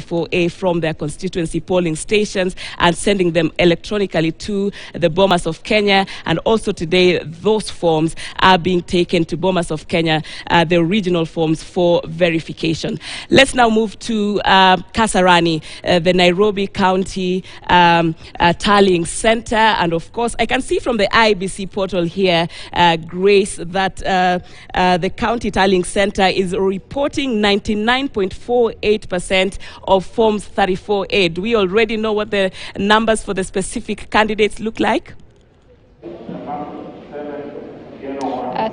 4A from their constituency polling stations and sending them electronically to the Bomas of Kenya. And also today, those forms are being taken to Bomas of Kenya, the original forms, for verification. Let's now move to Kasarani, the Nairobi County tallying center. And of course, I can see from the IEBC portal here, Grace, that the county tallying center is reporting 99.48% of forms 34A. Do we already know what the numbers for the specific candidates look like?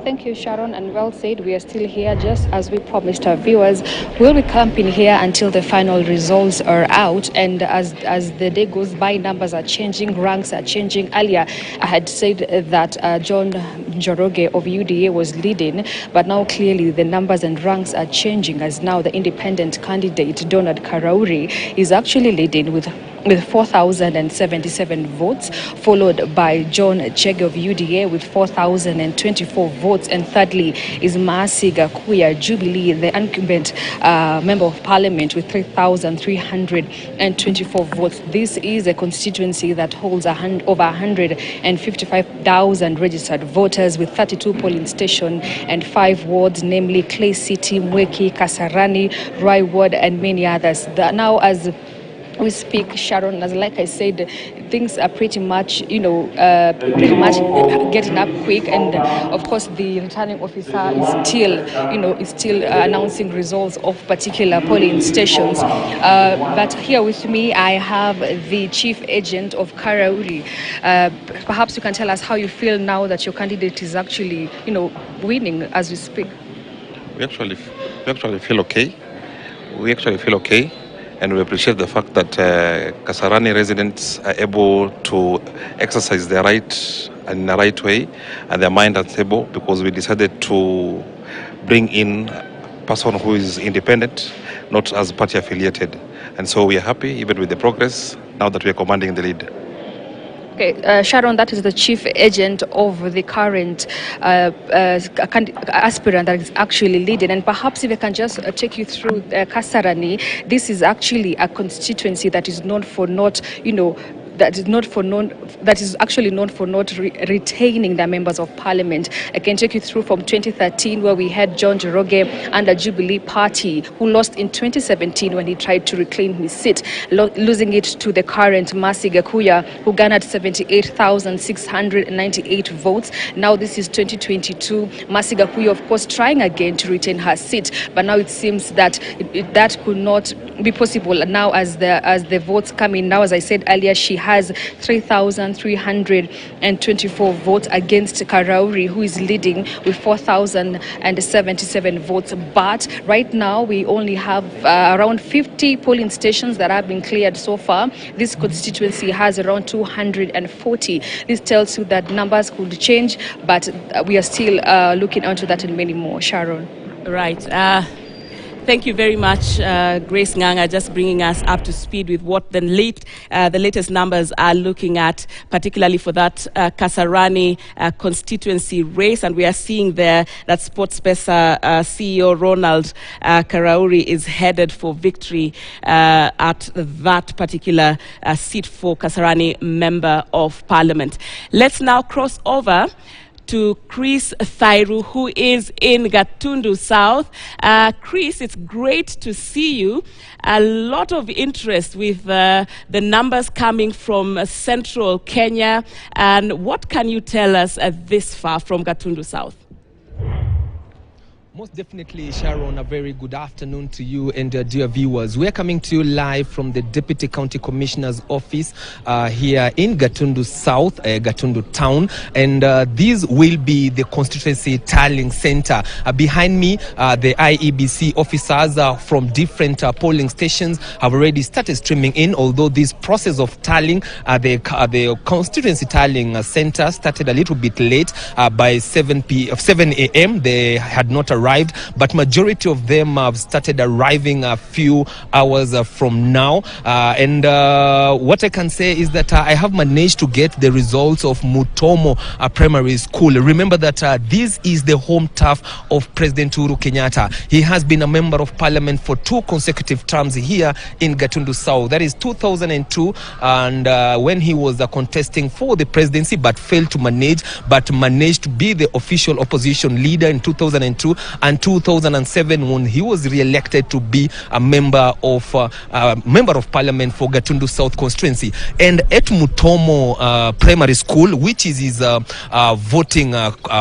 Thank you, Sharon, and well said. We are still here, just as we promised our viewers. We'll be camping here until the final results are out, and as the day goes by, numbers are changing, ranks are changing. Earlier, I had said that John Njoroge of UDA was leading, but now clearly the numbers and ranks are changing, as now the independent candidate, Donald Karauri, is actually leading with 4,077 votes, followed by John Chege of UDA with 4,024 votes, and thirdly is Mercy Gakuya Jubilee, the incumbent member of parliament, with 3,324 votes. This is a constituency that holds over 155,000 registered voters, with 32 polling stations and 5 wards, namely Clay City, Mweki, Kasarani, Rai Ward, and many others. Now, as we speak, Sharon, as like I said, things are pretty much, getting up quick, and of course the returning officer is still announcing results of particular polling stations. But here with me, I have the chief agent of Karauri. Perhaps you can tell us how you feel now that your candidate is actually, winning as we speak. We actually feel okay. And we appreciate the fact that Kasarani residents are able to exercise their right in the right way and their mind is stable, because we decided to bring in a person who is independent, not as party affiliated. And so we are happy even with the progress now that we are commanding the lead. Okay, Sharon, that is the chief agent of the current aspirant that is actually leading. And perhaps if I can just take you through Kasarani, this is actually a constituency that is known for not, that is actually known for not retaining their members of parliament. I can take you through from 2013, where we had John Njoroge under Jubilee Party, who lost in 2017 when he tried to reclaim his seat, losing it to the current Mercy Gakuya, who garnered 78,698 votes. Now this is 2022. Mercy Gakuya, of course, trying again to retain her seat, but now it seems that that could not be possible now as the votes come in. Now, as I said earlier, she has 3,324 votes against Karauri, who is leading with 4,077 votes. But right now, we only have around 50 polling stations that have been cleared so far. This constituency has around 240. This tells you that numbers could change, but we are still looking onto that and many more. Sharon. Right. Thank you very much, Grace Nganga, just bringing us up to speed with what the latest numbers are looking at, particularly for that Kasarani constituency race. And we are seeing there that SportsPesa CEO Ronald Karauri is headed for victory at that particular seat for Kasarani Member of Parliament. Let's now cross over to Chris Thairu, who is in Gatundu South. Chris, it's great to see you. A lot of interest with the numbers coming from central Kenya. And what can you tell us this far from Gatundu South? Most definitely, Sharon, a very good afternoon to you and dear viewers. We are coming to you live from the Deputy County Commissioner's office here in Gatundu South, Gatundu Town. And this will be the constituency tallying center. Behind me, the IEBC officers from different polling stations have already started streaming in, although this process of tallying, the constituency tallying center started a little bit late by 7 a.m. They had not arrived arrived, but majority of them have started arriving a few hours from now. And what I can say is that I have managed to get the results of Mutomo Primary School. Remember that this is the home turf of President Uhuru Kenyatta. He has been a member of parliament for 2 consecutive terms here in Gatundu South. That is 2002, and when he was contesting for the presidency but failed to manage, but managed to be the official opposition leader in 2002 and 2007 when he was re-elected to be a member of parliament for Gatundu South constituency. And at Mutomo Primary School, which is his voting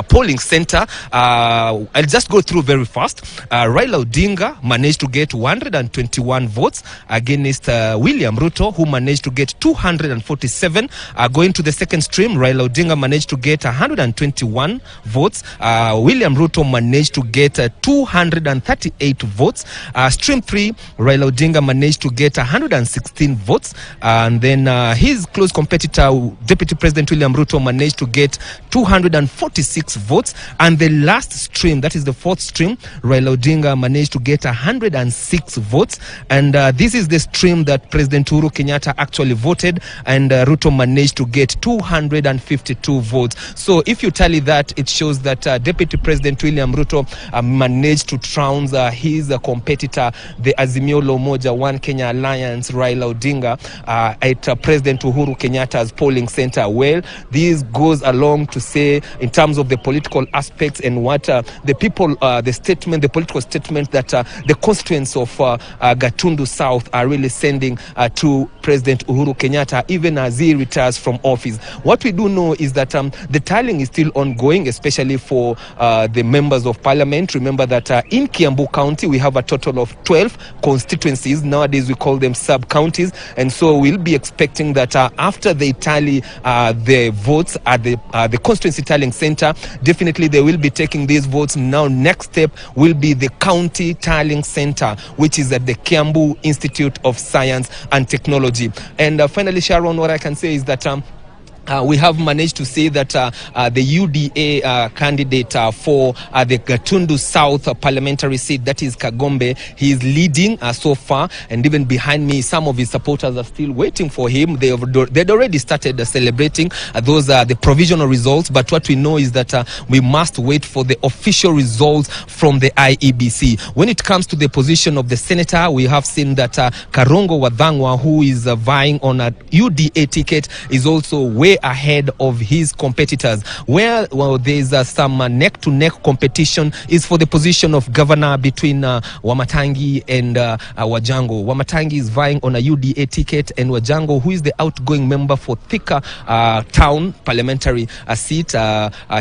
polling center, I'll just go through very fast. Raila Odinga managed to get 121 votes against William Ruto, who managed to get 247. Going to the second stream, Raila Odinga managed to get 121 votes. William Ruto managed to get 238 votes. Stream 3, Raila Odinga managed to get 116 votes. And then his close competitor, Deputy President William Ruto, managed to get 246 votes. And the last stream, that is the fourth stream, Raila Odinga managed to get 106 votes. And this is the stream that President Uhuru Kenyatta actually voted, and Ruto managed to get 252 votes. So if you tally that, it shows that Deputy President William Ruto managed to trounce his competitor, the Azimio La Umoja One Kenya Alliance, Raila Odinga, at President Uhuru Kenyatta's polling center. Well, this goes along to say, in terms of the political aspects and what the people, the political statement that the constituents of Gatundu South are really sending to President Uhuru Kenyatta, even as he retires from office. What we do know is that the tallying is still ongoing, especially for the members of parliament. Remember that in Kiambu County, we have a total of 12 constituencies. Nowadays, we call them sub-counties. And so we'll be expecting that after they tally the votes at the constituency tallying center, definitely they will be taking these votes. Now, next step will be the county tallying center, which is at the Kiambu Institute of Science and Technology. And finally, Sharon, what I can say is that we have managed to say that the UDA candidate for the Gatundu South parliamentary seat, that is Kagombe, he is leading so far, and even behind me, some of his supporters are still waiting for him. They'd already started celebrating. Those are the provisional results, but what we know is that we must wait for the official results from the IEBC. When it comes to the position of the senator, we have seen that Karongo Wadhangwa, who is vying on a UDA ticket, is also way ahead of his competitors. Where there's some neck-to-neck competition is for the position of governor between Wamatangi and Wajango. Wamatangi is vying on a UDA ticket, and Wajango, who is the outgoing member for Thika Town parliamentary seat,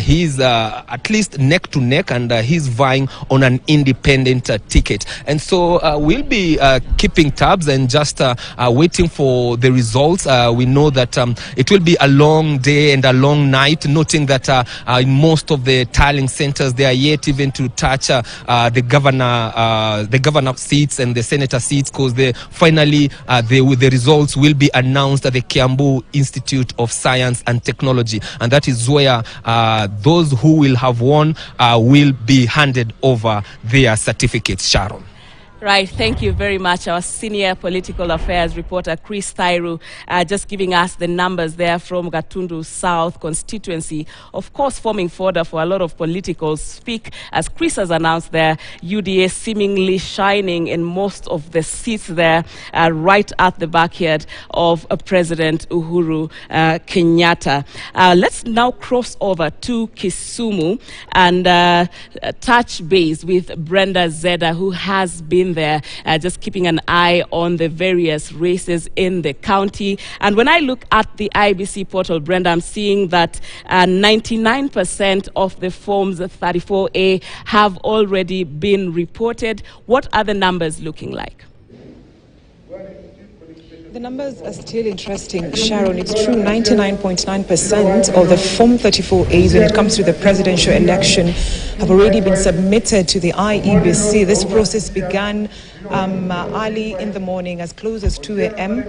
he's at least neck-to-neck, and he's vying on an independent ticket. And so we'll be keeping tabs and just waiting for the results. We know that it will be a long day and a long night, noting that in most of the tallying centers they are yet even to touch the governor seats and the senator seats, because finally the results will be announced at the Kiambu Institute of Science and Technology, and that is where those who will have won will be handed over their certificates. Sharon. Right, thank you very much. Our senior political affairs reporter, Chris Thairu, just giving us the numbers there from Gatundu South constituency. Of course, forming fodder for a lot of politicals speak. As Chris has announced there, UDA seemingly shining in most of the seats there, right at the backyard of President Uhuru Kenyatta. Let's now cross over to Kisumu and touch base with Brenda Zeda, who has been there, just keeping an eye on the various races in the county. And when I look at the IBC portal, Brenda, I'm seeing that 99% of the forms 34A have already been reported. What are the numbers looking like? The numbers are still interesting, Sharon. It's true, 99.9% of the Form 34As when it comes to the presidential election have already been submitted to the IEBC. This process began early in the morning, as close as 2 a.m.,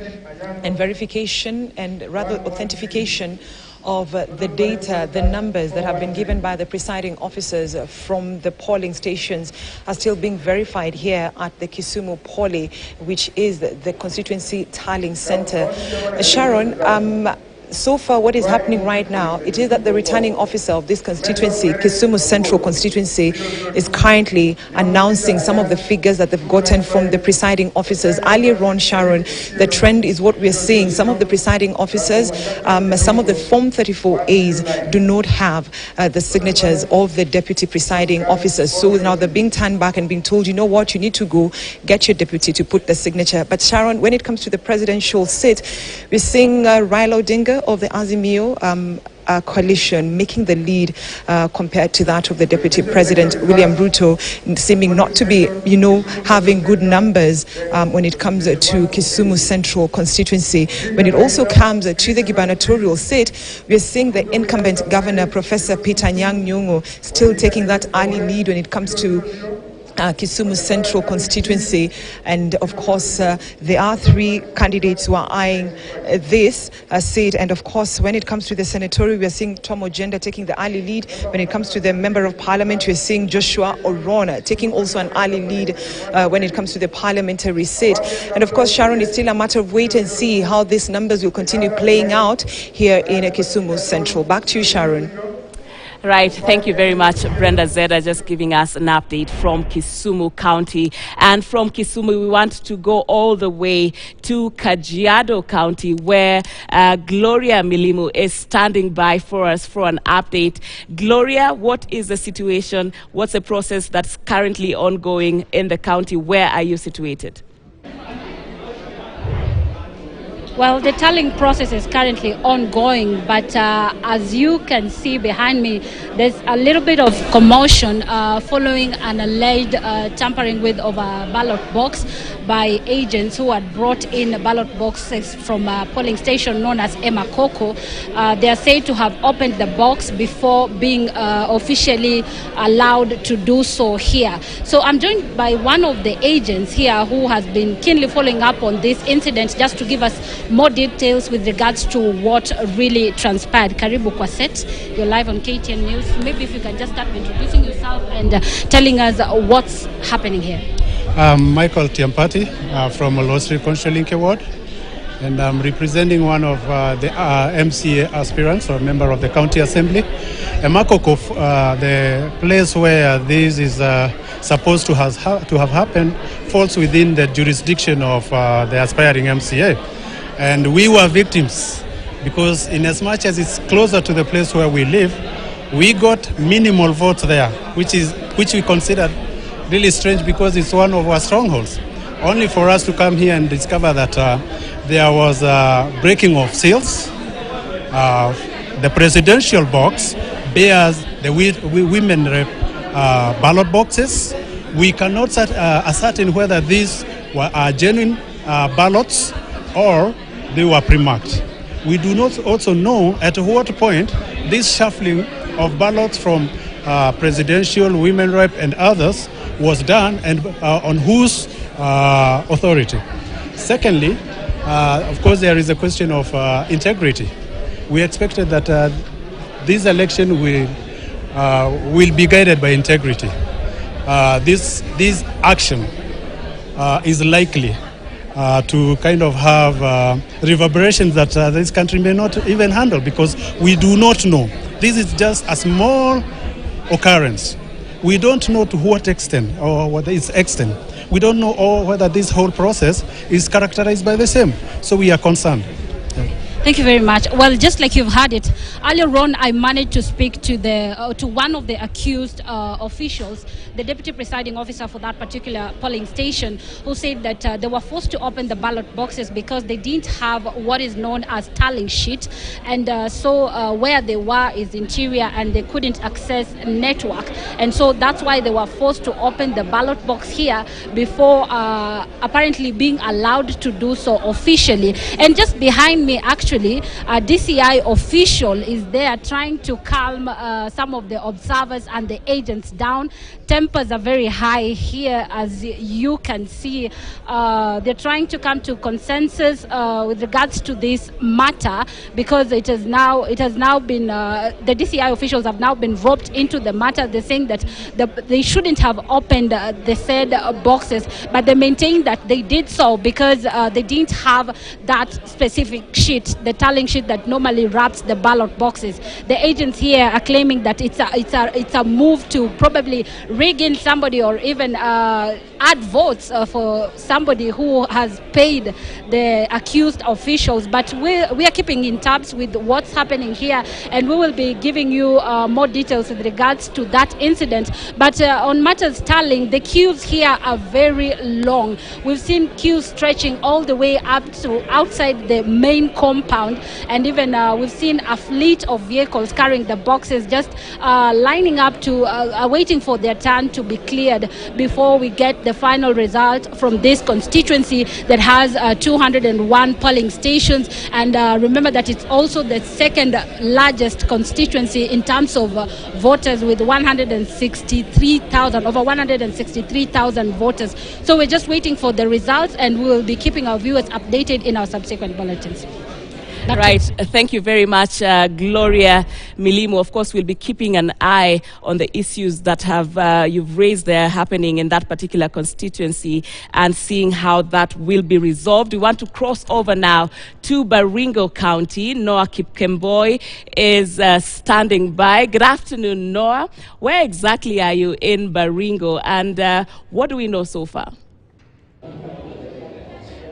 and verification and rather authentication of the data, the numbers that have been given by the presiding officers from the polling stations are still being verified here at the Kisumu Poly, which is the constituency tallying center. Sharon, so far, what is happening right now, it is that the returning officer of this constituency, Kisumu Central constituency, is currently announcing some of the figures that they've gotten from the presiding officers. Earlier on, Sharon, the trend is what we're seeing. Some of the presiding officers, some of the Form 34As do not have the signatures of the deputy presiding officers. So now they're being turned back and being told, you know what, you need to go get your deputy to put the signature. But Sharon, when it comes to the presidential seat, we're seeing Raila Odinga of the Azimio coalition making the lead compared to that of the Deputy President, William Ruto, seeming not to be, having good numbers when it comes to Kisumu Central constituency. When it also comes to the gubernatorial seat, we're seeing the incumbent governor, Professor Peter Anyang' Nyong'o, still taking that early lead when it comes to Kisumu Central constituency. And of course, there are three candidates who are eyeing this seat. And of course, when it comes to the senatorial, we are seeing Tom Ogenda taking the early lead. When it comes to the member of parliament, we are seeing Joshua Orona taking also an early lead when it comes to the parliamentary seat. And of course, Sharon, it's still a matter of wait and see how these numbers will continue playing out here in Kisumu Central. Back to you, Sharon. Right, thank you very much, Brenda Zeda, just giving us an update from Kisumu County. And from Kisumu, we want to go all the way to Kajiado County, where Gloria Milimu is standing by for us for an update. Gloria, what is the situation? What's the process that's currently ongoing in the county? Where are you situated? Well, the tallying process is currently ongoing, but as you can see behind me, there's a little bit of commotion following an alleged tampering with of a ballot box by agents who had brought in ballot boxes from a polling station known as Emakoko. They are said to have opened the box before being officially allowed to do so here. So I'm joined by one of the agents here who has been keenly following up on this incident, just to give us more details with regards to what really transpired. Karibu kwa set, you're live on KTN News. Maybe if you can just start introducing yourself and telling us what's happening here. I'm Michael Tiampati from Olosri Constituency Ward, and I'm representing one of the MCA aspirants or member of the County Assembly. Emakoko, the place where this is supposed to have happened, falls within the jurisdiction of the aspiring MCA. And we were victims because in as much as it's closer to the place where we live, we got minimal votes there, which we considered really strange because it's one of our strongholds. Only for us to come here and discover that there was a breaking of seals. The presidential box bears the women rep ballot boxes. We cannot ascertain whether these were genuine ballots or they were pre-marked. We do not also know at what point this shuffling of ballots from presidential, women rep and others was done and on whose authority. Secondly, of course, there is a question of integrity. We expected that this election will be guided by integrity. This action is likely to kind of have reverberations that this country may not even handle, because we do not know. This is just a small occurrence. We don't know to what extent or what its extent. We don't know whether this whole process is characterized by the same. So we are concerned. Thank you very much. Well, just like you've heard it, earlier on I managed to speak to one of the accused officials, the deputy presiding officer for that particular polling station, who said that they were forced to open the ballot boxes because they didn't have what is known as tallying sheet, and so where they were is interior and they couldn't access network, and so that's why they were forced to open the ballot box here before apparently being allowed to do so officially. And just behind me, actually, actually, a DCI official is there trying to calm some of the observers and the agents down. Tempers are very high here, as you can see. They're trying to come to consensus with regards to this matter, because it has now been the DCI officials have now been roped into the matter. They're saying that they shouldn't have opened the said boxes, but they maintain that they did so because they didn't have that specific sheet, the tallying sheet that normally wraps the ballot boxes. The agents here are claiming that it's a move to probably rig in somebody, or even add votes for somebody who has paid the accused officials. But we are keeping in tabs with what's happening here, and we will be giving you more details with regards to that incident. But on matters tallying, the queues here are very long. We've seen queues stretching all the way up to outside the main compound, and even we've seen a fleet of vehicles carrying the boxes just lining up to waiting for their turn to be cleared before we get the final result from this constituency that has 201 polling stations. And remember that it's also the second largest constituency in terms of voters, with 163,000, over 163,000 voters. So we're just waiting for the results, and we will be keeping our viewers updated in our subsequent bulletins. Right. Thank you very much, Gloria Milimo. Of course, we'll be keeping an eye on the issues that you've raised there happening in that particular constituency, and seeing how that will be resolved. We want to cross over now to Baringo County. Noah Kipkemboi is standing by. Good afternoon, Noah. Where exactly are you in Baringo, and what do we know so far?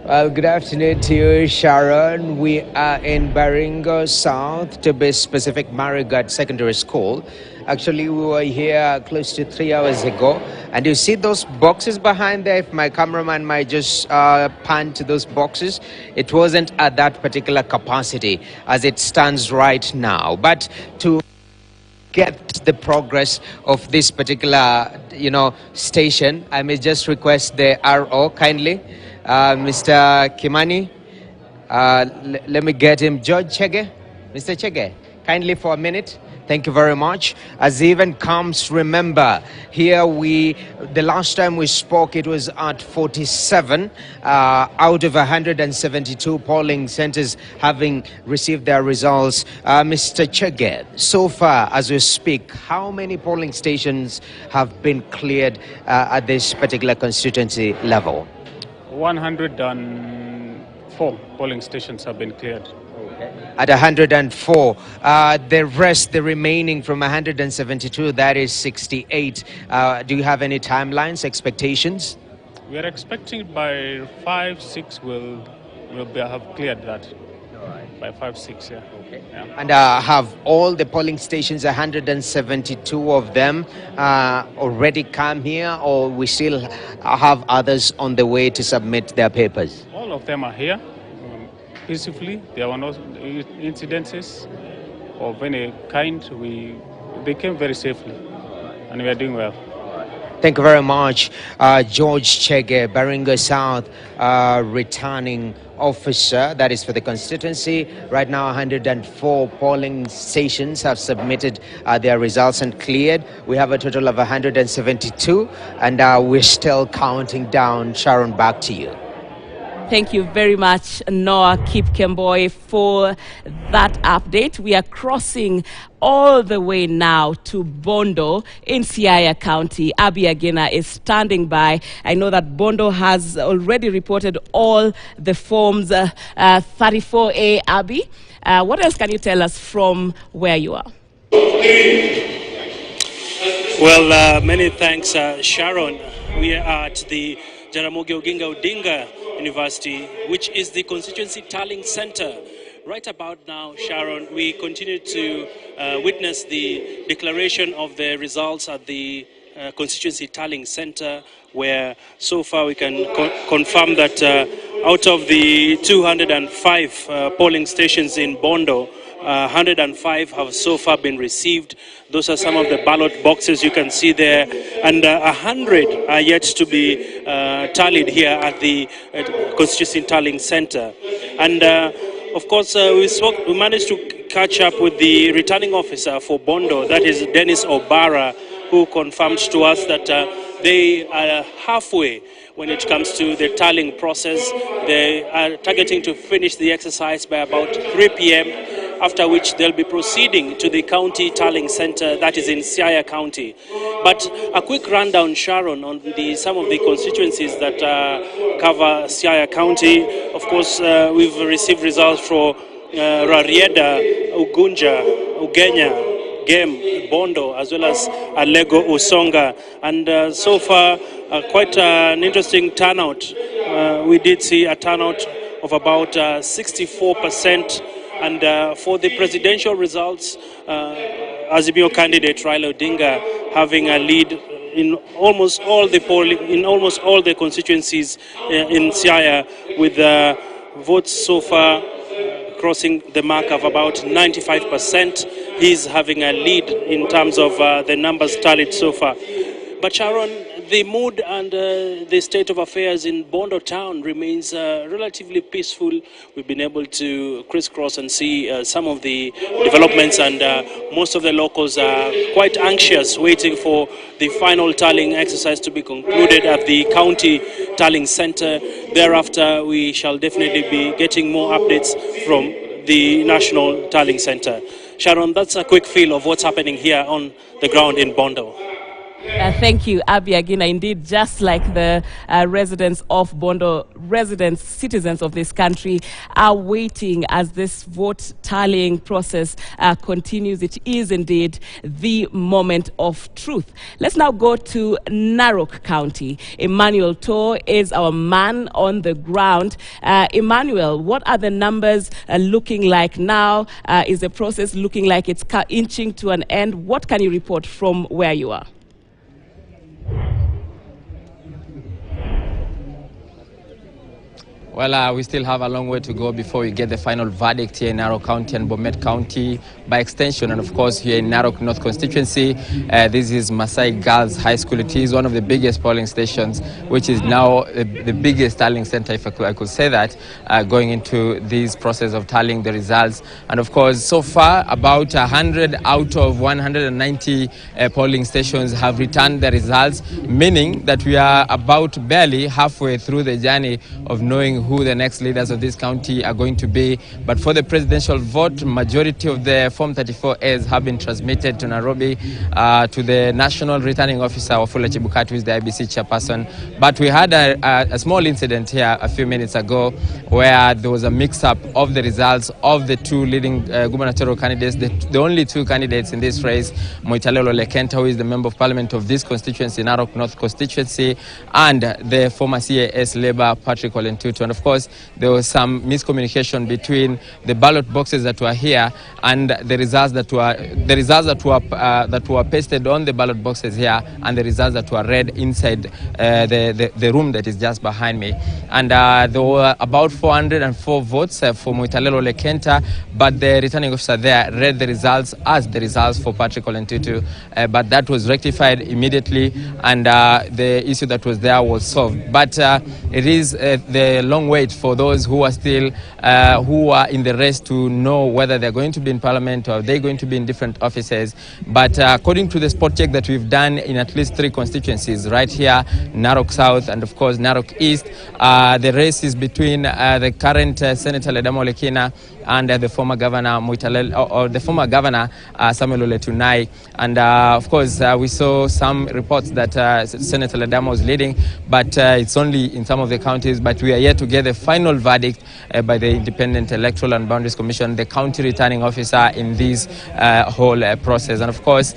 Well, good afternoon to you, Sharon. We are in Baringo South, to be specific, Marigat Secondary School. Actually, we were here close to 3 hours ago. And you see those boxes behind there? If my cameraman might just pan to those boxes, it wasn't at that particular capacity as it stands right now. But to get the progress of this particular, station, I may just request the RO kindly. Mr. Kimani, let me get him. George Chege, Mr. Chege, kindly for a minute. Thank you very much. As even comes, remember, here the last time we spoke, it was at 47 out of 172 polling centers having received their results. Mr. Chege, so far as we speak, how many polling stations have been cleared at this particular constituency level? 104 polling stations have been cleared. At 104. The remaining from 172, that is 68. Do you have any timelines, expectations? We are expecting by 5-6 we'll have cleared that. By 5-6, yeah. Okay. Yeah. And have all the polling stations, 172 of them, already come here, or we still have others on the way to submit their papers? All of them are here peacefully. There were no incidences of any kind. They came very safely, and we are doing well. Thank you very much, George Chege, Baringo South, returning officer, that is for the constituency. Right now, 104 polling stations have submitted their results and cleared. We have a total of 172, and we're still counting down. Sharon, back to you. Thank you very much, Noah Kipkemboi, for that update. We are crossing all the way now to Bondo in Siaya County. Abby Agena is standing by. I know that Bondo has already reported all the forms 34A. Abby, what else can you tell us from where you are? Well, many thanks, Sharon. We are at the Jaramogi Oginga Odinga University, which is the constituency tallying center. Right about now, Sharon, we continue to witness the declaration of the results at the constituency tallying center, where so far we can confirm that out of the 205 polling stations in Bondo, 105 have so far been received. Those are some of the ballot boxes you can see there, and 100 are yet to be tallied here at the Constituency Tallying Center. And Of course, we managed to catch up with the returning officer for Bondo, that is Dennis Obara, who confirmed to us that they are halfway when it comes to the tallying process. They are targeting to finish the exercise by about 3 p.m., after which they'll be proceeding to the county tallying center that is in Siaya County. But a quick rundown, Sharon, on some of the constituencies that cover Siaya County. Of course, we've received results for Rarieda, Ugunja, Ugenya, Gem, Bondo, as well as Alego, Usonga. And so far, quite an interesting turnout. We did see a turnout of about 64%. And for the presidential results, Azimio candidate Raila Odinga having a lead in almost all the constituencies in Siaya, with votes so far crossing the mark of about 95%. He's having a lead in terms of the numbers tallied so far. But Sharon, the mood and the state of affairs in Bondo town remains relatively peaceful. We've been able to crisscross and see some of the developments, and most of the locals are quite anxious, waiting for the final tallying exercise to be concluded at the county tallying center. Thereafter, we shall definitely be getting more updates from the national tallying center. Sharon, that's a quick feel of what's happening here on the ground in Bondo. Thank you, Abby Agina. Indeed, just like the residents of Bondo, citizens of this country are waiting as this vote tallying process continues. It is indeed the moment of truth. Let's now go to Narok County. Emmanuel Toh is our man on the ground. Emmanuel, what are the numbers looking like now? Is the process looking like it's inching to an end? What can you report from where you are? Well, we still have a long way to go before we get the final verdict here in Narok County and Bomet County by extension. And of course, here in Narok North constituency, this is Masai Girls High School. It is one of the biggest polling stations, which is now the biggest tallying center, if I could say that, going into this process of tallying the results. And of course, so far, about 100 out of 190 polling stations have returned the results, meaning that we are about barely halfway through the journey of knowing who the next leaders of this county are going to be. But for the presidential vote, majority of the Form 34As have been transmitted to Nairobi, to the National Returning Officer, Wafula Chebukati, who is the IBC chairperson. But we had a small incident here a few minutes ago where there was a mix-up of the results of the two leading gubernatorial candidates, the only two candidates in this race, Moitalelo Lekenta, who is the Member of Parliament of this constituency, Narok North constituency, and the former CAS Labour, Patrick Olentutu. And of course, there was some miscommunication between the ballot boxes that were here and the results that were pasted on the ballot boxes here, and the results that were read inside the room that is just behind me. And there were about 404 votes for Moitalelo Lekenta, but the returning officer there read the results as the results for Patrick Olentutu, but that was rectified immediately, and the issue that was there was solved. But it is the long wait for those who are still who are in the race to know whether they're going to be in parliament or they're going to be in different offices. But according to the spot check that we've done in at least 3 constituencies right here, Narok South and of course Narok East, the race is between the current Senator Ledamo Lekina and the former governor Samuel Oletunai. And of course, we saw some reports that Senator Ledamo is leading, but it's only in some of the counties. But we are yet to get the final verdict by the Independent Electoral and Boundaries Commission, the county returning officer in this whole process. And of course,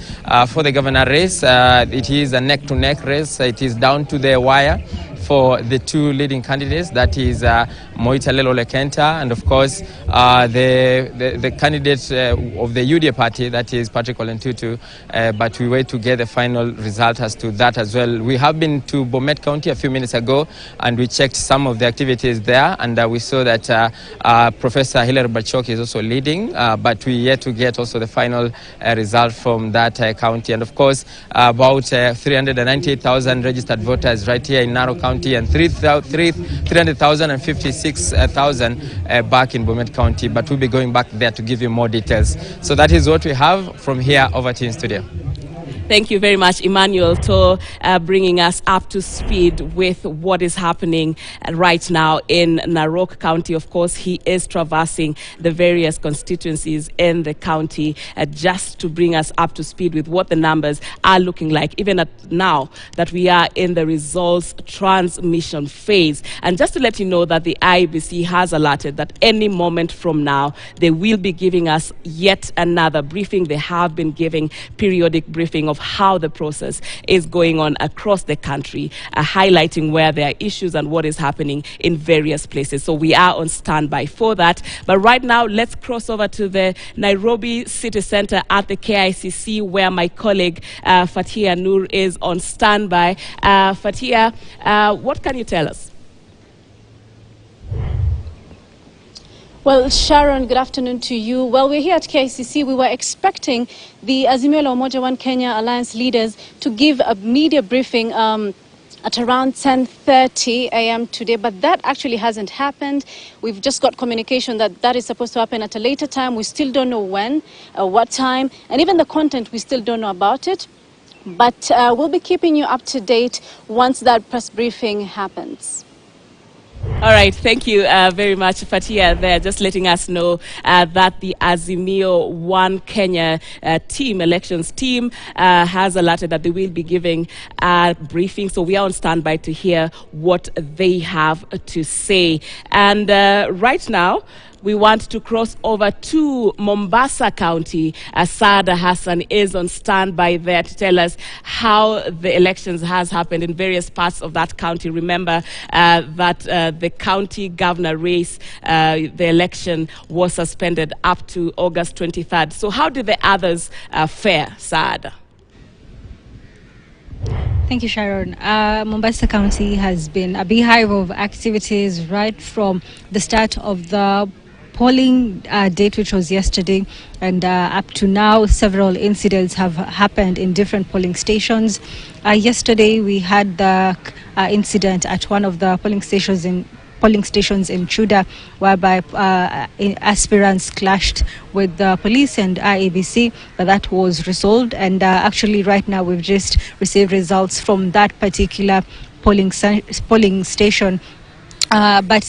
for the governor race, it is a neck-to-neck race. It is down to the wire for the two leading candidates, that is Moitalelo Lekenta and of course the candidate of the UDA party, that is Patrick Olentutu, but we wait to get the final result as to that as well. We have been to Bomet County a few minutes ago and we checked some of the activities there, and we saw that Professor Hilary Bachok is also leading, but we yet to get also the final result from that county. And of course, about 398,000 registered voters right here in Narok County, and 300,000 and 56,000 back in Bomet County. but we'll be going back there to give you more details. So that is what we have from here. Over to you in studio. Thank you very much, Emmanuel, to bringing us up to speed with what is happening right now in Narok County. Of course, he is traversing the various constituencies in the county just to bring us up to speed with what the numbers are looking like, even at now that we are in the results transmission phase. And just to let you know that the IEBC has alerted that any moment from now, they will be giving us yet another briefing. They have been giving periodic briefing of how the process is going on across the country, highlighting where there are issues and what is happening in various places. So we are on standby for that. But right now, let's cross over to the Nairobi City Center at the KICC, where my colleague Fatia Noor is on standby. Fatia, what can you tell us? Well, Sharon, good afternoon to you. Well, we're here at KICC. We were expecting the Azimio la Umoja One Kenya Alliance leaders to give a media briefing at around 10:30 a.m. today, but that actually hasn't happened. We've just got communication that that is supposed to happen at a later time. We still don't know when, what time, and even the content, we still don't know about it. But we'll be keeping you up to date once that press briefing happens. All right, thank you very much, Fatia, there, just letting us know that the Azimio One Kenya elections team, has alerted that they will be giving a briefing. So we are on standby to hear what they have to say. And right now, we want to cross over to Mombasa County. Saada Hassan is on standby there to tell us how the elections has happened in various parts of that county. Remember that the county governor race, the election was suspended up to August 23rd. So how did the others fare, Saada? Thank you, Sharon. Mombasa County has been a beehive of activities right from the start of the polling date, which was yesterday, and up to now, several incidents have happened in different polling stations. Yesterday, we had the incident at one of the polling stations in Chuda, whereby aspirants clashed with the police and IEBC, but that was resolved. And actually, right now, we've just received results from that particular polling station. But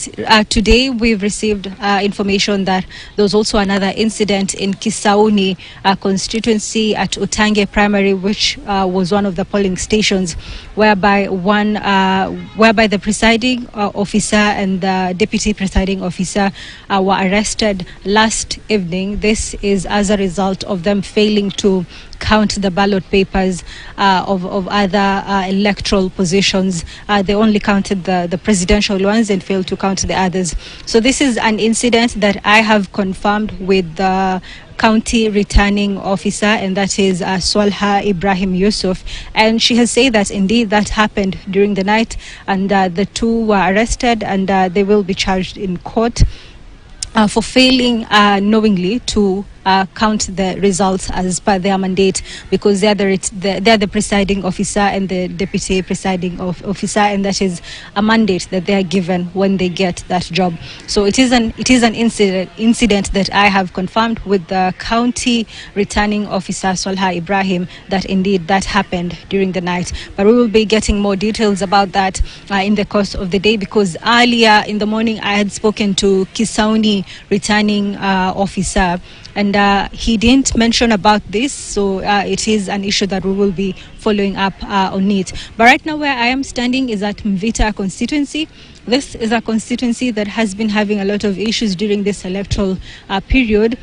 today we've received information that there was also another incident in Kisauni constituency at Utange Primary, which was one of the polling stations, whereby the presiding officer and the deputy presiding officer were arrested last evening. This is as a result of them failing to count the ballot papers of other electoral positions. They only counted the presidential ones and failed to count the others. So this is an incident that I have confirmed with the county returning officer, and that is Swalha Ibrahim Yusuf, and she has said that indeed that happened during the night, and the two were arrested, and they will be charged in court for failing knowingly to count the results as per their mandate, because they're the presiding officer and the deputy presiding officer, and that is a mandate that they are given when they get that job. So it is an incident that I have confirmed with the county returning officer Swalha Ibrahim that indeed that happened during the night. But we will be getting more details about that in the course of the day, because earlier in the morning I had spoken to Kisauni returning officer, and he didn't mention about this, so it is an issue that we will be following up on it. But right now where I am standing is at Mvita constituency. This is a constituency that has been having a lot of issues during this electoral period.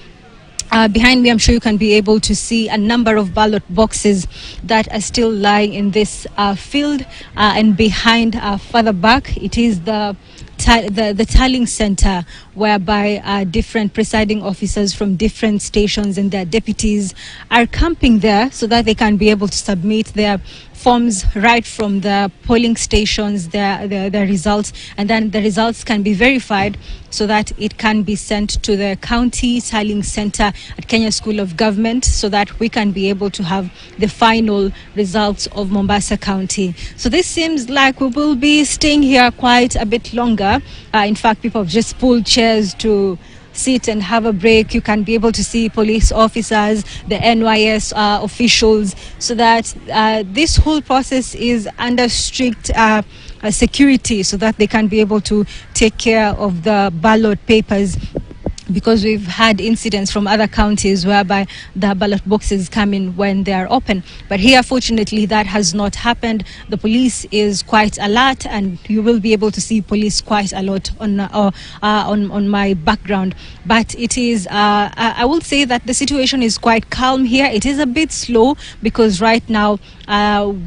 Behind me, I'm sure you can be able to see a number of ballot boxes that are still lying in this field, and behind, further back, it is the tallying center, whereby different presiding officers from different stations and their deputies are camping there so that they can be able to submit their forms right from the polling stations, their results, and then the results can be verified so that it can be sent to the county tallying center at Kenya School of Government, so that we can be able to have the final results of Mombasa County. So this seems like we will be staying here quite a bit longer. In fact, people have just pulled chairs to sit and have a break. You can be able to see police officers, the NYS officials, so that this whole process is under strict security, so that they can be able to take care of the ballot papers, because we've had incidents from other counties whereby the ballot boxes come in when they are open. But here, fortunately, that has not happened. The police is quite alert, and you will be able to see police quite a lot on my background. But it is, I will say that the situation is quite calm here. It is a bit slow because right now,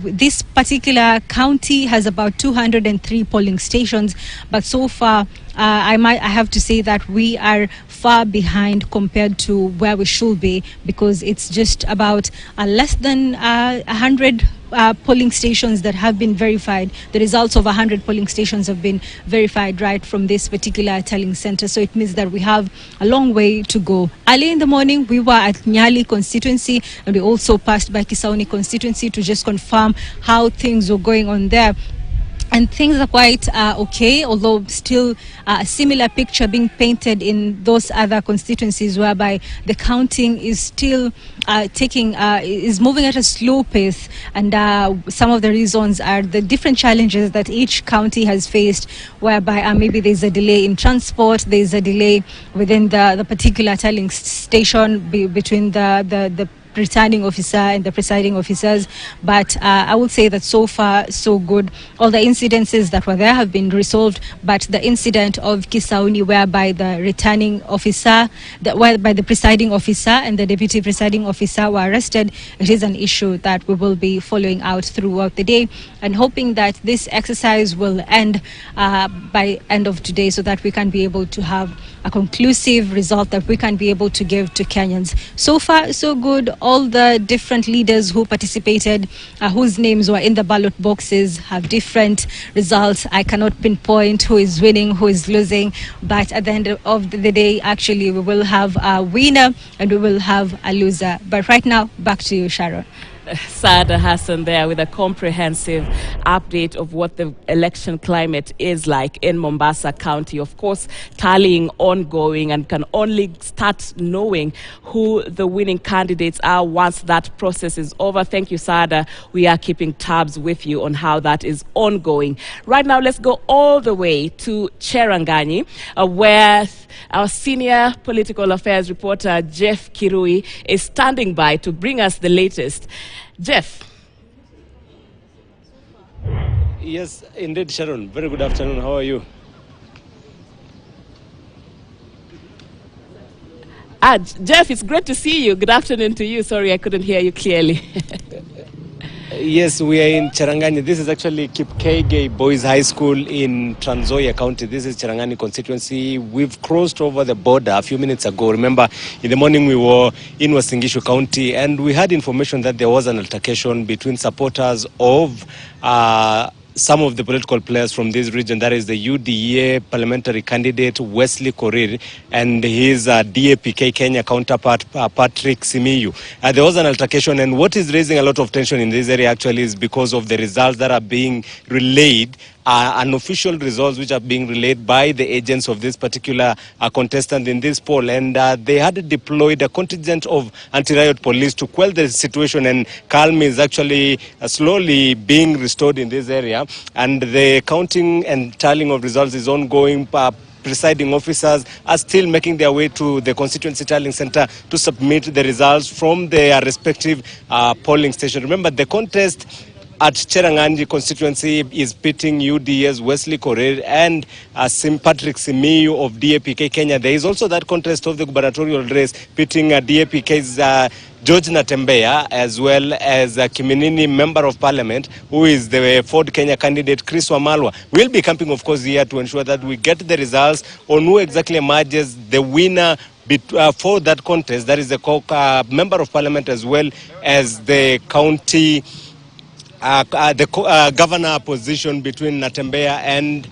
this particular county has about 203 polling stations, but so far, I have to say that we are far behind compared to where we should be, because it's just about less than 100 polling stations that have been verified. The results of 100 polling stations have been verified right from this particular tallying center. So it means that we have a long way to go. Early in the morning, we were at Nyali constituency, and we also passed by Kisauoni constituency to just confirm how things were going on there. And things are quite okay, although still a similar picture being painted in those other constituencies, whereby the counting is still is moving at a slow pace. And some of the reasons are the different challenges that each county has faced, whereby maybe there's a delay in transport, there's a delay within the particular tallying station between the returning officer and the presiding officers. But I would say that so far so good. All the incidences that were there have been resolved, but the incident of Kisauoni, whereby the returning officer, whereby the presiding officer and the deputy presiding officer were arrested, it is an issue that we will be following out throughout the day, and hoping that this exercise will end by end of today, so that we can be able to have a conclusive result that we can be able to give to Kenyans. So far so good. All the different leaders who participated, whose names were in the ballot boxes, have different results. I cannot pinpoint who is winning, who is losing, but at the end of the day, actually, we will have a winner and we will have a loser. But right now, back to you, Sharon. Saada Hassan there with a comprehensive update of what the election climate is like in Mombasa County. Of course, tallying ongoing, and can only start knowing who the winning candidates are once that process is over. Thank you, Saada. We are keeping tabs with you on how that is ongoing. Right now, let's go all the way to Cherangani, where our senior political affairs reporter, Jeff Kirui, is standing by to bring us the latest. Jeff. Yes, indeed, Sharon. Very good afternoon. How are you? Jeff, it's great to see you. Good afternoon to you. Sorry, I couldn't hear you clearly. Yes, we are in Cherangani. This is actually Kipkege Boys High School in Nzoia County. This is Cherangani constituency. We've crossed over the border a few minutes ago. Remember, in the morning we were in Uasin Gishu County, and we had information that there was an altercation between supporters of some of the political players from this region, that is the UDA parliamentary candidate Wesley Korir and his DAPK Kenya counterpart Patrick Simiyu. There was an altercation, and what is raising a lot of tension in this area actually is because of the results that are being relayed, unofficial results which are being relayed by the agents of this particular contestant in this poll, and they had deployed a contingent of anti-riot police to quell the situation, and calm is actually slowly being restored in this area, and the counting and tallying of results is ongoing. Presiding officers are still making their way to the constituency tallying center to submit the results from their respective polling station. Remember, the contest at Cherangani constituency is pitting UDA's Wesley Korir and Patrick Simiyu of DAPK Kenya. There is also that contest of the gubernatorial race pitting DAPK's George Natembeya as well as Kiminini Member of Parliament, who is the Ford Kenya candidate Chris Wamalwa. We'll be camping, of course, here to ensure that we get the results on who exactly emerges the winner for that contest. That is the Member of Parliament as well as the county governor position between Natembeya and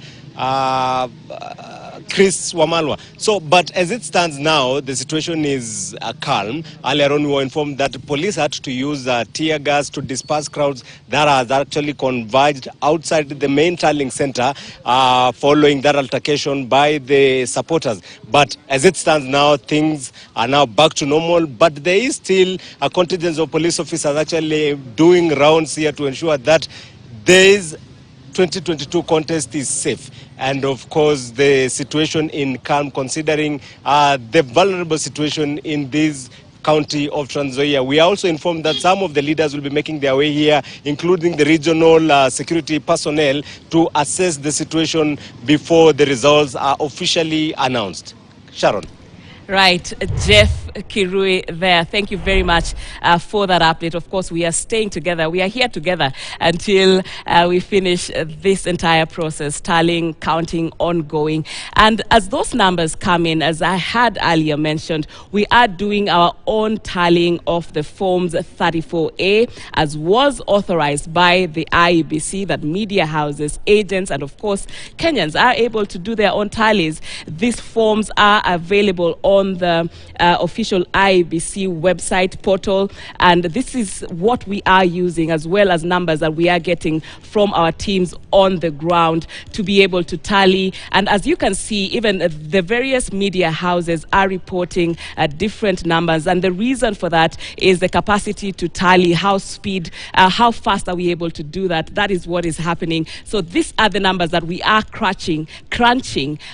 Chris Wamalwa. So, but as it stands now, the situation is calm. Earlier on, we were informed that police had to use tear gas to disperse crowds that has actually converged outside the main tallying center following that altercation by the supporters. But as it stands now, things are now back to normal. But there is still a contingent of police officers actually doing rounds here to ensure that there 2022 contest is safe. And of course, the situation in calm, considering the vulnerable situation in this county of Nzoia. We are also informed that some of the leaders will be making their way here, including the regional security personnel, to assess the situation before the results are officially announced. Sharon. Right, Jeff Kirui there. Thank you very much for that update. Of course, we are staying together. We are here together until we finish this entire process, tallying, counting, ongoing. And as those numbers come in, as I had earlier mentioned, we are doing our own tallying of the forms 34A, as was authorized by the IEBC, that media houses, agents, and of course, Kenyans are able to do their own tallies. These forms are available on the official IEBC website portal, and this is what we are using, as well as numbers that we are getting from our teams on the ground to be able to tally. And as you can see, even the various media houses are reporting different numbers, and the reason for that is the capacity to tally, how fast are we able to do that. That is what is happening. So these are the numbers that we are crunching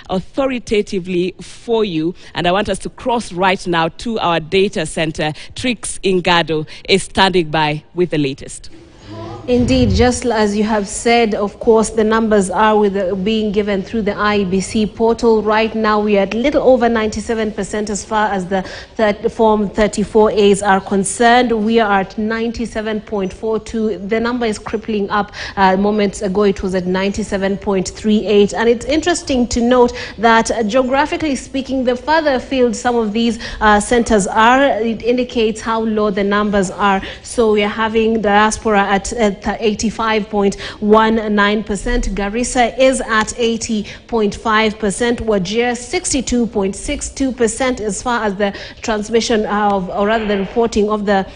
authoritatively for you, and I want us to cross right now to our data center. Trix Ingado is standing by with the latest. Indeed, just as you have said, of course, the numbers are being given through the IEBC portal. Right now, we are at little over 97% as far as the Form 34As are concerned. We are at 97.42. The number is crippling up. Moments ago, it was at 97.38. And it's interesting to note that geographically speaking, the further afield some of these centers are, it indicates how low the numbers are. So we are having diaspora at 85.19%. Garissa is at 80.5%. Wajir 62.62% as far as the transmission of, or rather the reporting of the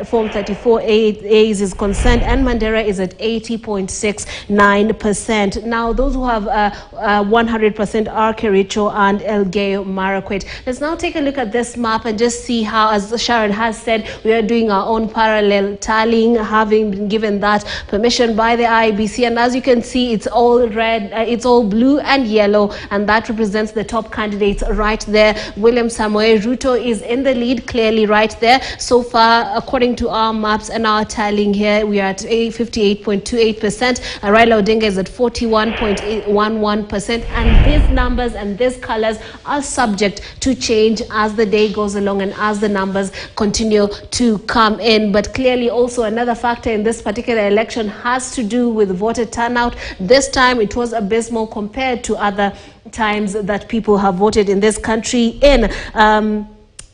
Form 34As is concerned, and Mandera is at 80.69%. Now, those who have 100% are Kericho and Elgeyo Marakwet. Let's now take a look at this map and just see how, as Sharon has said, we are doing our own parallel tallying, having been given that permission by the IEBC. And as you can see, it's all red, it's all blue and yellow, and that represents the top candidates right there. William Samoei Ruto is in the lead, clearly right there. So far, according to our maps and our tallying here, we are at 58.28%. Raila Odinga is at 41.11%. And these numbers and these colors are subject to change as the day goes along and as the numbers continue to come in. But clearly also another factor in this particular election has to do with voter turnout. This time it was abysmal compared to other times that people have voted in this country. In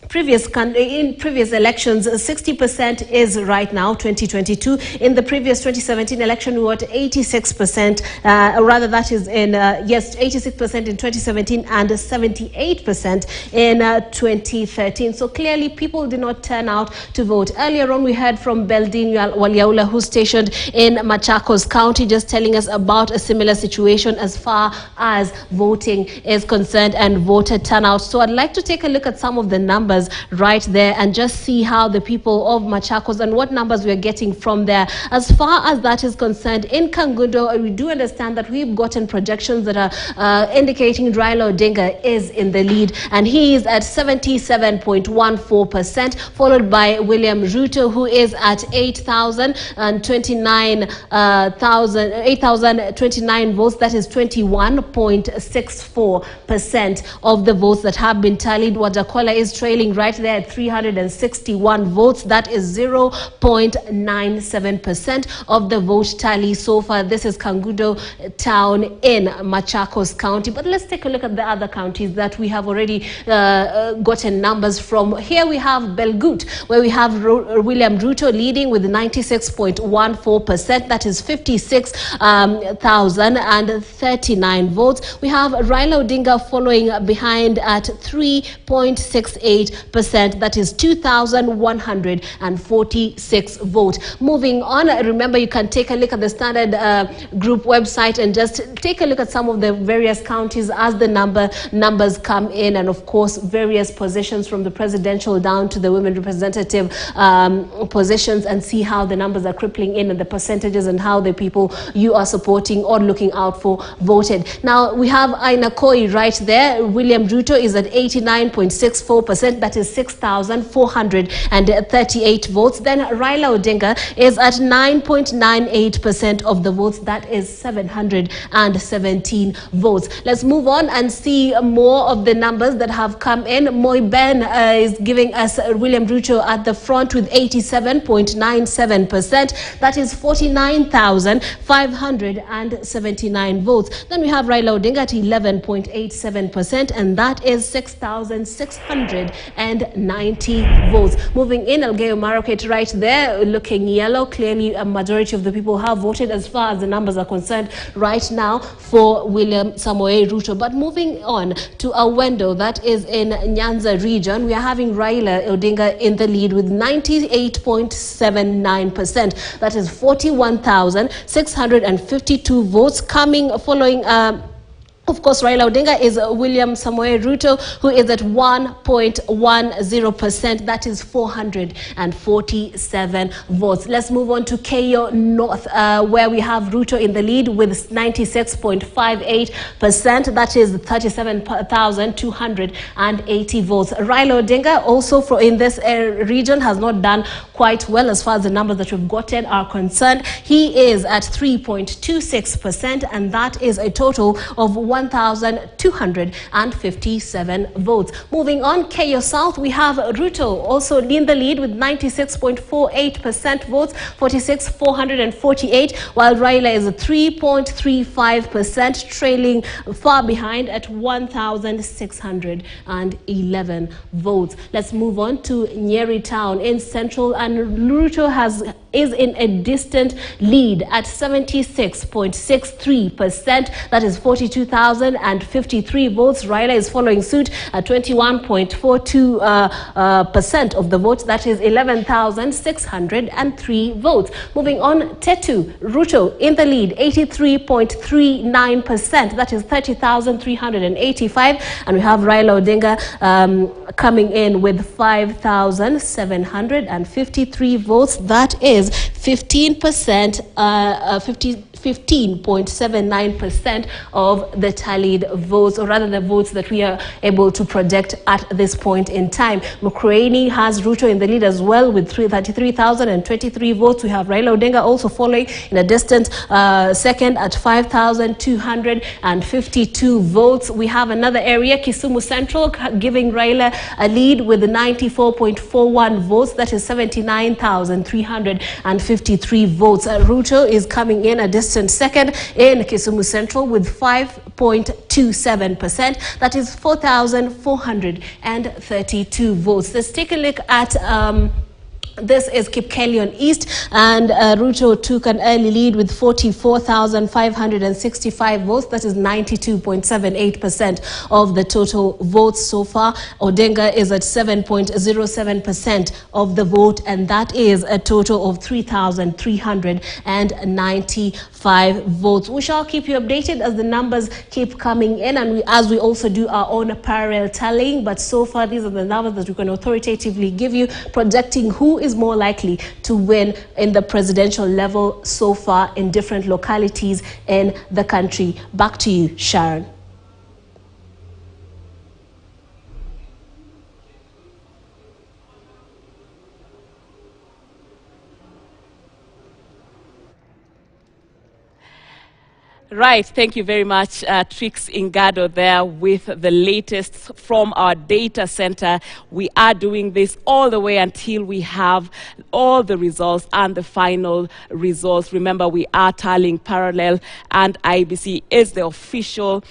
previous elections, 60% is right now, 2022. In the previous 2017 election, we were at 86%. Rather, that is in, 86% in 2017 and 78% in 2013. So clearly, people did not turn out to vote. Earlier on, we heard from Beldin Waliaula, who's stationed in Machakos County, just telling us about a similar situation as far as voting is concerned and voter turnout. So I'd like to take a look at some of the numbers right there and just see how the people of Machakos and what numbers we are getting from there. As far as that is concerned, in Kangundo, we do understand that we've gotten projections that are indicating Raila Odinga is in the lead, and he is at 77.14%, followed by William Ruto, who is at 8,029 votes. That is 21.64% of the votes that have been tallied. Wadakola is trailing sitting right there at 361 votes. That is 0.97% of the vote tally so far. This is Kangundo town in Machakos County. But let's take a look at the other counties that we have already gotten numbers from. Here we have Belgut, where we have William Ruto leading with 96.14%. That is 56,039 votes. We have Raila Odinga following behind at 3.68%. That is 2,146 votes. Moving on, remember you can take a look at the Standard Group website and just take a look at some of the various counties as the numbers come in, and of course various positions from the presidential down to the women representative positions, and see how the numbers are crippling in and the percentages and how the people you are supporting or looking out for voted. Now we have Aina Koi right there. William Ruto is at 89.64%. That is 6,438 votes. Then Raila Odinga is at 9.98% of the votes. That is 717 votes. Let's move on and see more of the numbers that have come in. Moi Ben is giving us William Ruto at the front with 87.97%. That is 49,579 votes. Then we have Raila Odinga at 11.87%, and that is 6,690 votes. Moving in, Elgeyo Marakwet right there, looking yellow. Clearly, a majority of the people have voted as far as the numbers are concerned right now for William Samoei Ruto. But moving on to Awendo, that is in Nyanza region, we are having Raila Odinga in the lead with 98.79%. That is 41,652 votes. Coming following of course, Raila Odinga is William Samoei Ruto, who is at 1.10%. That is 447 votes. Let's move on to Keyo North, where we have Ruto in the lead with 96.58%. That is 37,280 votes. Raila Odinga, also in this region, has not done quite well as far as the numbers that we've gotten are concerned. He is at 3.26%, and that is a total of 1,257 votes. Moving on, Keyo South, we have Ruto also in the lead with 96.48% votes, 46,448, while Raila is at 3.35%, trailing far behind at 1,611 votes. Let's move on to Nyeri town in central, and Ruto is in a distant lead at 76.63%. That is 42,053 votes. Raila is following suit at 21.42% of the votes. That is 11,603 votes. Moving on, Tetu, Ruto in the lead, 83.39%. That is 30,385. And we have Raila Odinga coming in with 5,753 votes. That is 15.79% of the tallied votes, or rather the votes that we are able to project at this point in time. Mukurweini has Ruto in the lead as well with 33,023 votes. We have Raila Odinga also following in a distant second at 5,252 votes. We have another area, Kisumu Central, giving Raila a lead with 94.41 votes. That is 79,353 votes. Ruto is coming in a distant second in Kisumu Central with 5.27%. That is 4,432 votes. Let's take a look at this is Kipkelion East, and Ruto took an early lead with 44,565 votes. That is 92.78% of the total votes so far. Odinga is at 7.07% of the vote, and that is a total of 3,395 votes. We shall keep you updated as the numbers keep coming in, and as we also do our own parallel tallying. But so far, these are the numbers that we can authoritatively give you, projecting who is more likely to win in the presidential level so far in different localities in the country. Back to you, Sharon. Right, thank you very much, Trix Ingado there with the latest from our data center. We are doing this all the way until we have all the results and the final results. Remember, we are tallying parallel, and IBC is the official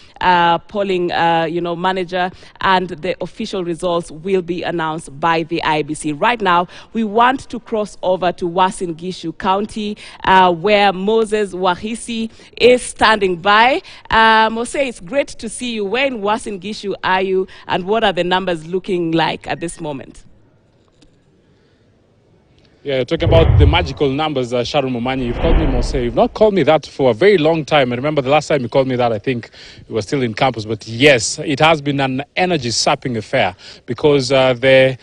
polling manager, and the official results will be announced by the IBC. Right now, we want to cross over to Uasin Gishu County, where Moses Wahisi is standing by. Mose, it's great to see you. Where in Uasin Gishu are you, and what are the numbers looking like at this moment? Yeah, talking about the magical numbers, Sharon Momanyi, you've called me Mose. You've not called me that for a very long time. I remember the last time you called me that, I think you were still in campus. But yes, it has been an energy-sapping affair because the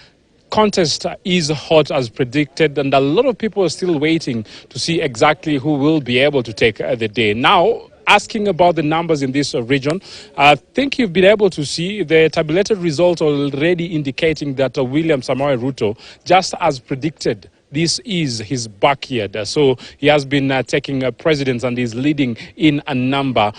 contest is hot as predicted, and a lot of people are still waiting to see exactly who will be able to take the day. Now, asking about the numbers in this region, I think you've been able to see the tabulated results already indicating that William Samoei Ruto, just as predicted, this is his backyard. So he has been taking precedence and is leading in a number